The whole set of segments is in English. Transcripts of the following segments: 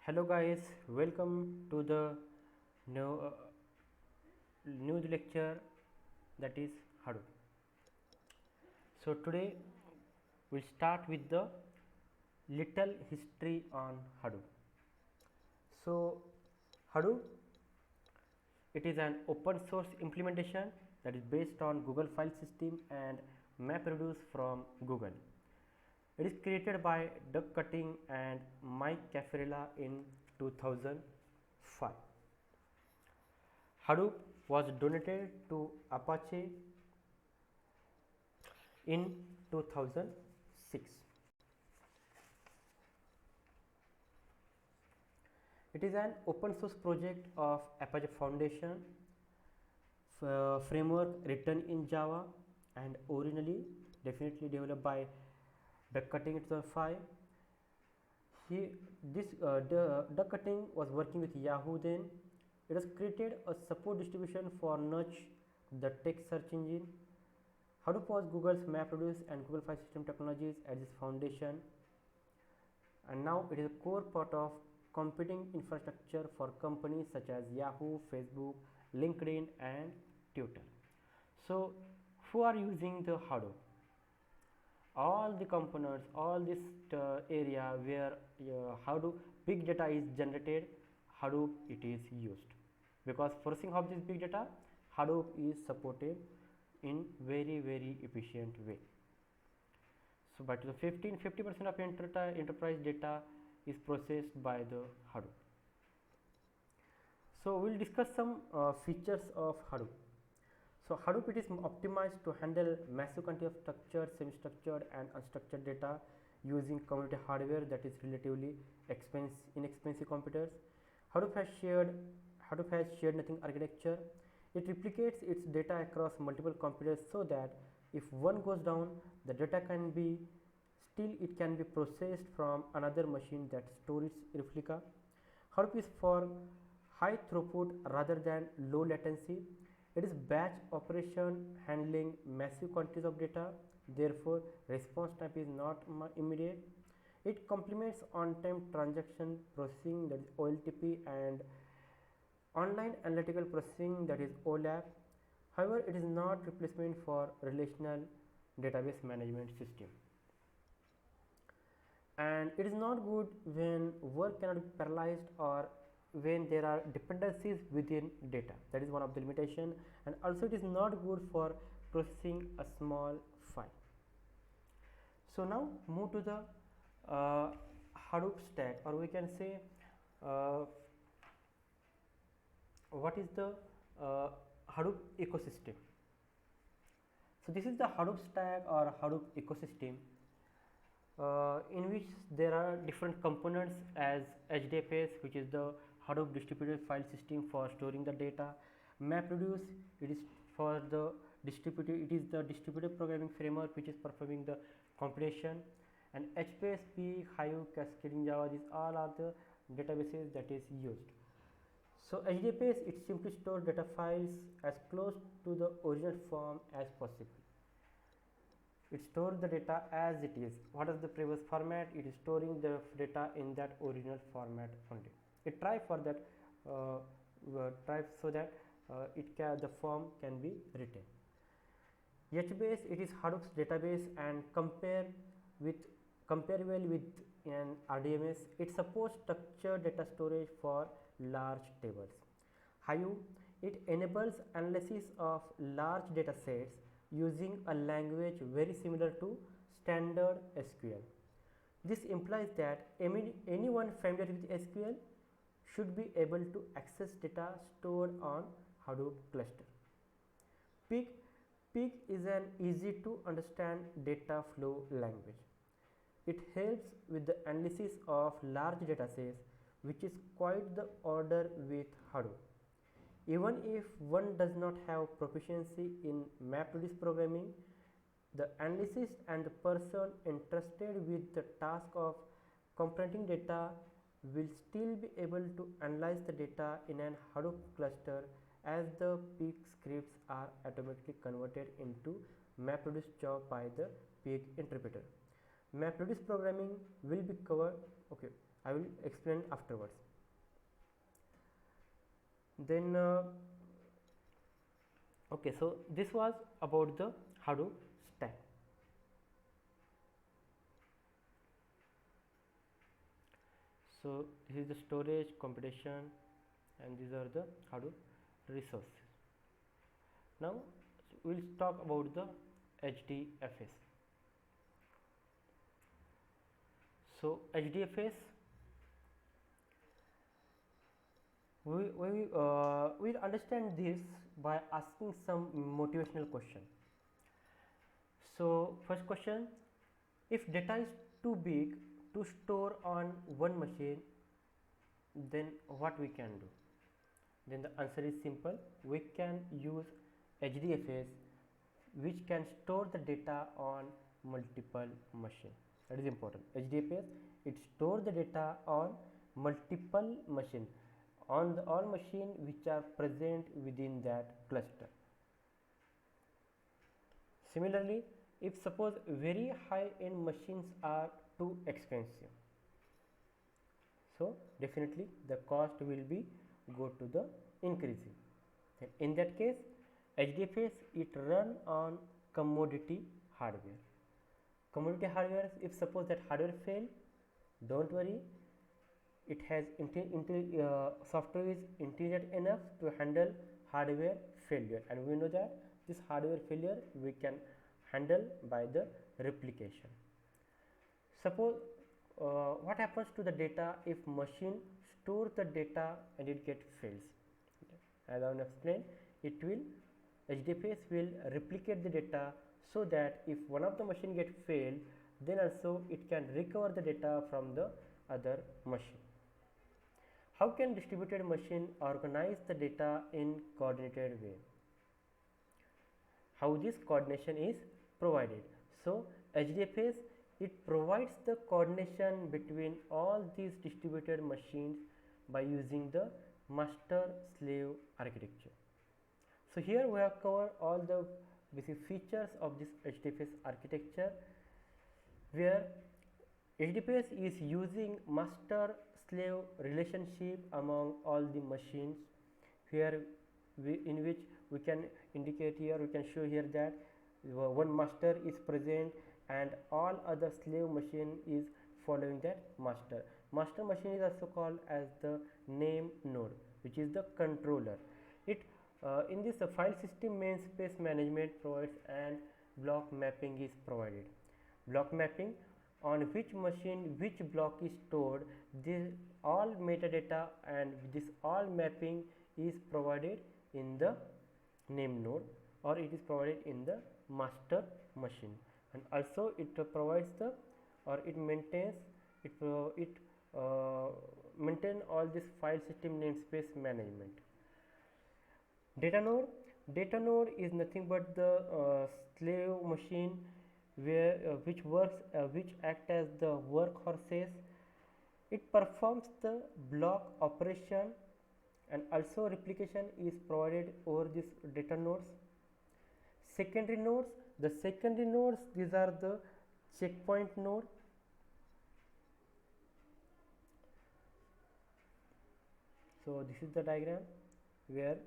Hello guys, welcome to the new new lecture, that is Hadoop. So today we'll start with the little history on Hadoop. So Hadoop, it is an open source implementation that is based on Google file system and MapReduce from Google. It is created by Doug Cutting and Mike Caffarella in 2005. Hadoop was donated to Apache in 2006. It is an open source project of Apache Foundation framework written in Java and originally definitely developed by Doug Cutting in 2005. Doug Cutting was working with Yahoo then. It has created a support distribution for Nudge, the text search engine. Hadoop was Google's MapReduce and Google File System technologies at its foundation, and now it is a core part of computing infrastructure for companies such as Yahoo, Facebook, LinkedIn, and Twitter. So, who are using the Hadoop? All the components, all this area where Hadoop big data is generated, Hadoop it is used, because processing of this big data, Hadoop is supported in very efficient way. So by 2015, 50% of enterprise data is processed by the Hadoop. So we will discuss some features of Hadoop. So Hadoop it is optimized to handle massive quantity of structured, semi-structured and unstructured data using community hardware that is relatively inexpensive computers. Hadoop has shared nothing architecture. It replicates its data across multiple computers so that if one goes down, the data can be processed from another machine that stores its replica. Hadoop is for high throughput rather than low latency. It is batch operation handling massive quantities of data, therefore response time is not immediate. It complements on-time transaction processing, that is OLTP, and online analytical processing, that is OLAP. However, it is not replacement for relational database management system. And it is not good when work cannot be parallelized or when there are dependencies within data. That is one of the limitation, and also it is not good for processing a small file. So now move to the Hadoop stack, or we can say what is the Hadoop ecosystem. So this is the Hadoop stack or Hadoop ecosystem, in which there are different components as HDFS, which is the Hadoop distributed file system for storing the data. MapReduce, it is for the distributed programming framework which is performing the computation, and HBase, Hive, Cascading Java, these all are the databases that is used. So HDFS, it simply stores data files as close to the original form as possible. It stores the data as it is. What is the previous format? It is storing the data in that original format only. It tries for that, so that the form can be written. HBase, it is Hadoop's database and comparable with an RDMS. It supports structured data storage for large tables. Hive, it enables analysis of large data sets using a language very similar to standard SQL. This implies that anyone familiar with SQL should be able to access data stored on Hadoop cluster. Pig is an easy to understand data flow language. It helps with the analysis of large data sets, which is quite the order with Hadoop. Even if one does not have proficiency in MapReduce programming, the analyst and the person entrusted with the task of comprehending data will still be able to analyze the data in an Hadoop cluster, as the Pig scripts are automatically converted into MapReduce job by the Pig interpreter. MapReduce programming will be covered. Okay, I will explain afterwards. Then okay, so this was about the Hadoop stack. So this is the storage, computation, and these are the Hadoop resources. Now we'll talk about the HDFS. So HDFS, we'll understand this by asking some motivational question. So first question, if data is too big to store on one machine, then what we can do? Then the answer is simple. We can use HDFS, which can store the data on multiple machines. That is important. HDFS, it stores the data on multiple machines, on all machines which are present within that cluster. Similarly, if suppose very high end machines are too expensive, so definitely the cost will be go to the increasing. In that case, HDFS, it run on commodity hardware. Commodity hardware, if suppose that hardware fail, don't worry, it has software is intelligent enough to handle hardware failure, and we know that this hardware failure we can handle by the replication. Suppose what happens to the data if machine store the data and it get fails? As I will explain, it will HDFS will replicate the data, so that if one of the machine get failed, then also it can recover the data from the other machine. How can distributed machine organize the data in coordinated way? How this coordination is provided? So HDFS, it provides the coordination between all these distributed machines by using the master slave architecture. So here we have covered all the basic features of this HDFS architecture, where HDFS is using master slave relationship among all the machines, here in which we can indicate here, we can show here that one master is present and all other slave machine is following that master. Master machine is also called as the name node, which is the controller. It in this file system namespace management provides, and block mapping is provided. Block mapping, on which machine which block is stored, this all metadata and this all mapping is provided in the name node, or it is provided in the master machine. And also it provides the, or it maintains, maintain all this file system namespace management. Data node is nothing but the slave machine where which act as the workhorses. It performs the block operation, and also replication is provided over this data nodes. Secondary nodes, these are the checkpoint node. So this is the diagram where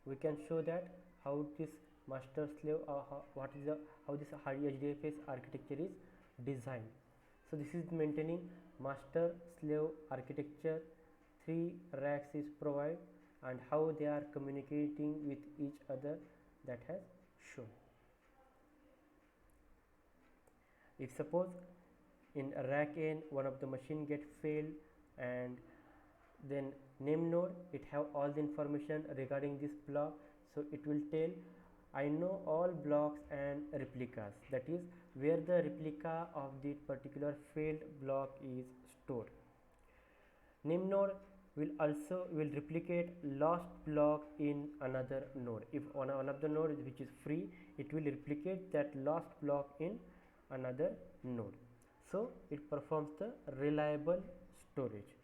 we can show that how this master slave how this HDFS architecture is designed. So this is maintaining master slave architecture. 3 racks is provided, and how they are communicating with each other, that has shown. If suppose in rack N one of the machine get failed, and then name node, it have all the information regarding this block, so it will tell I know all blocks and replicas, that is where the replica of the particular failed block is stored. Name node will replicate lost block in another node. If on one of the node which is free, it will replicate that lost block in another node. So it performs the reliable storage.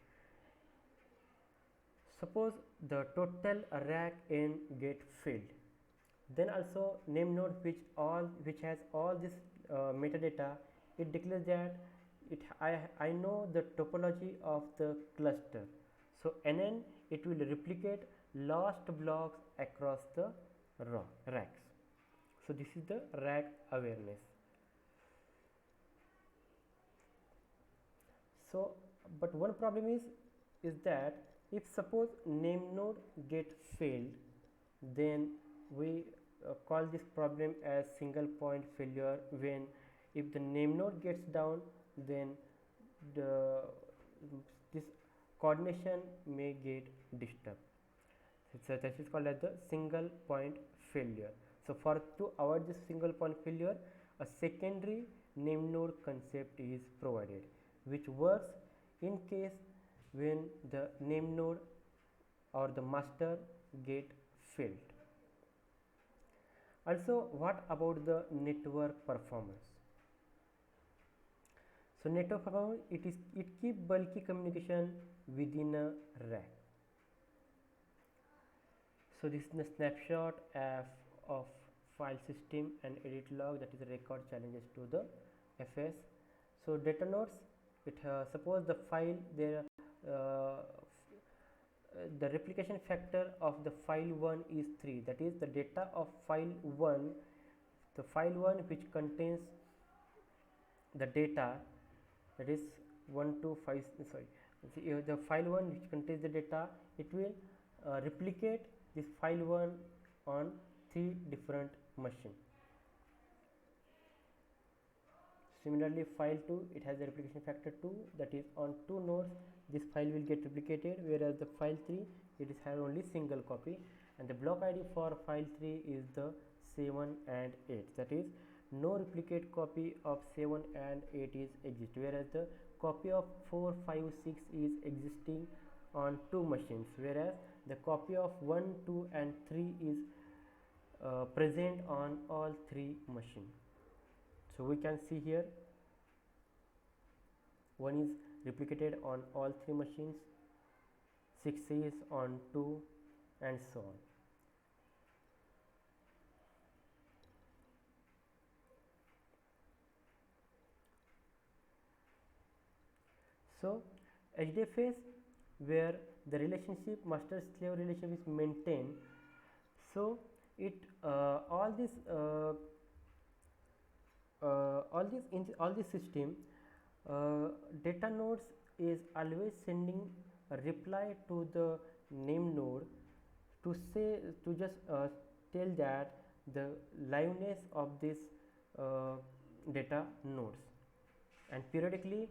Suppose the total rack N get failed, then also name node which has all this metadata, it declares that I know the topology of the cluster. So NN, it will replicate lost blocks across the racks. So this is the rack awareness. So but one problem is that if suppose name node get failed, then we call this problem as single point failure. When if the name node gets down, then the this coordination may get disturbed. So that is called as the single point failure. So for to avoid this single point failure, a secondary name node concept is provided, which works in case when the name node or the master get failed. Also, what about the network performance? So network performance, it keep bulky communication within a rack. So this is a snapshot of file system and edit log, that is a record challenges to the FS. So data nodes, it suppose the file there the replication factor of the file 1 is 3, that is the data of file 1, the file 1 which contains the data, that is 1 to 5, sorry, the file 1 which contains the data, it will replicate this file 1 on 3 different machines. Similarly, file 2, it has a replication factor 2, that is on 2 nodes this file will get replicated, whereas the file 3, it is have only single copy, and the block ID for file 3 is the 7 and 8, that is no replicate copy of 7 and 8 is exist, whereas the copy of 4, 5, 6 is existing on 2 machines, whereas the copy of 1, 2 and 3 is present on all 3 machines. So we can see here 1 is replicated on all 3 machines, 6 is on 2 and so on. So HDFS, where the relationship master slave relationship is maintained, so it all this system data nodes is always sending a reply to the name node to say, to just tell that the liveness of this data nodes, and periodically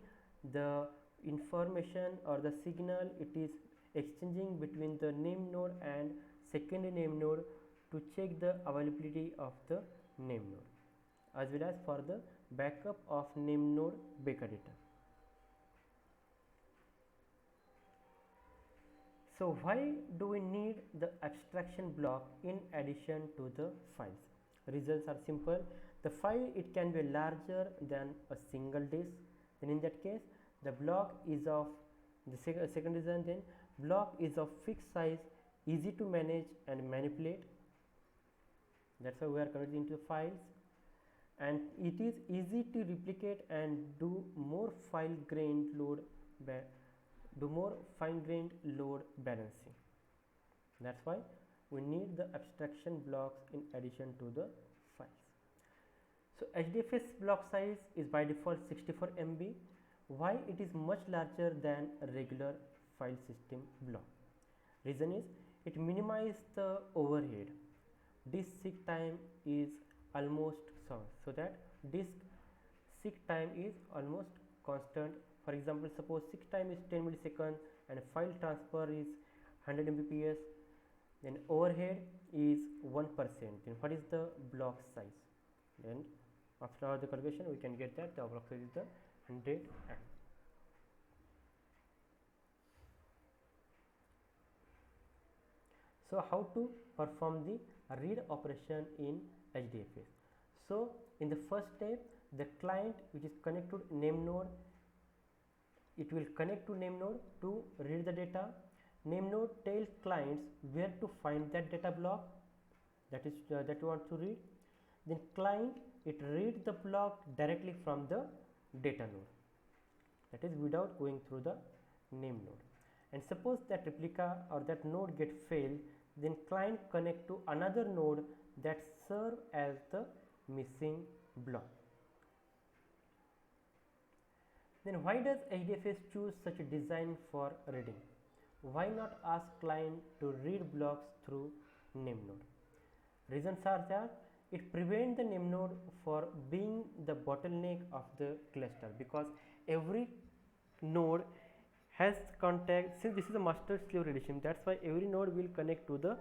the information or the signal it is exchanging between the name node and secondary name node to check the availability of the name node, as well as for the backup of name node Baker data. So why do we need the abstraction block in addition to the files? Results are simple. The file, it can be larger than a single disk, then in that case the block is of the second reason, then block is of fixed size, easy to manage and manipulate. That's why we are converting into files, and it is easy to replicate and do more fine-grained load balancing. That's why we need the abstraction blocks in addition to the files. So HDFS block size is by default 64 MB. Why it is much larger than a regular file system block? Reason is it minimizes the overhead. Disk seek time is almost so that disk seek time is almost constant. For example, suppose seek time is 10 milliseconds and file transfer is 100 Mbps, then overhead is 1%. Then what is the block size? Then after all the calculation we can get that the block size is the 100 M. So how to perform the read operation in HDFS? So in the first step, the client which is connected to name node, it will connect to name node to read the data. Name node tells clients where to find that data block that is that you want to read. Then client, it reads the block directly from the data node. that is without going through the name node. And suppose that replica or that node get failed, then client connect to another node that serve as the missing block. Then why does HDFS choose such a design for reading? Why not ask client to read blocks through name node? Reasons are that it prevents the name node for being the bottleneck of the cluster, because every node has contact. Since this is a master slave relation, that's why every node will connect to the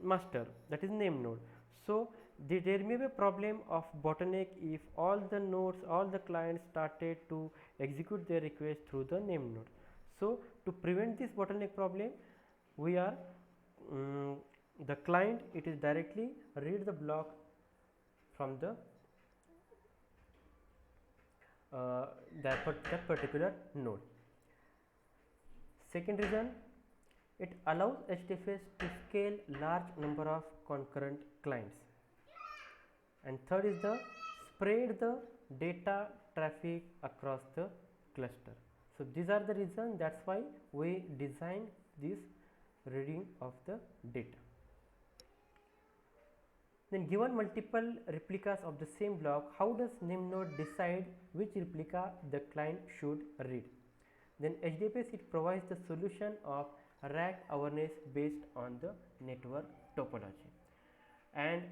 master, that is name node. So there may be a problem of bottleneck if all the nodes, all the clients started to execute their request through the name node. So to prevent this bottleneck problem, we are the client, it is directly read the block from the that particular node. Second reason, it allows HDFS to scale large number of concurrent clients. And third is the spread the data traffic across the cluster. So these are the reasons, that's why we designed this reading of the data. Then given multiple replicas of the same block, how does name node decide which replica the client should read? Then HDFS, it provides the solution of rack awareness based on the network topology. And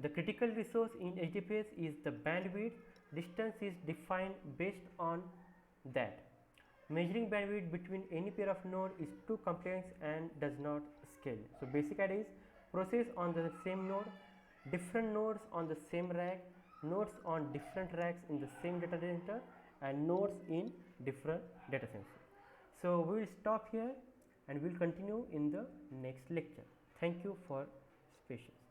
the critical resource in HDFS is the bandwidth. Distance is defined based on that. Measuring bandwidth between any pair of nodes is too complex and does not scale. So basic idea is process on the same node, different nodes on the same rack, nodes on different racks in the same data center, and nodes in different data centers. So we will stop here and we will continue in the next lecture. Thank you for patience.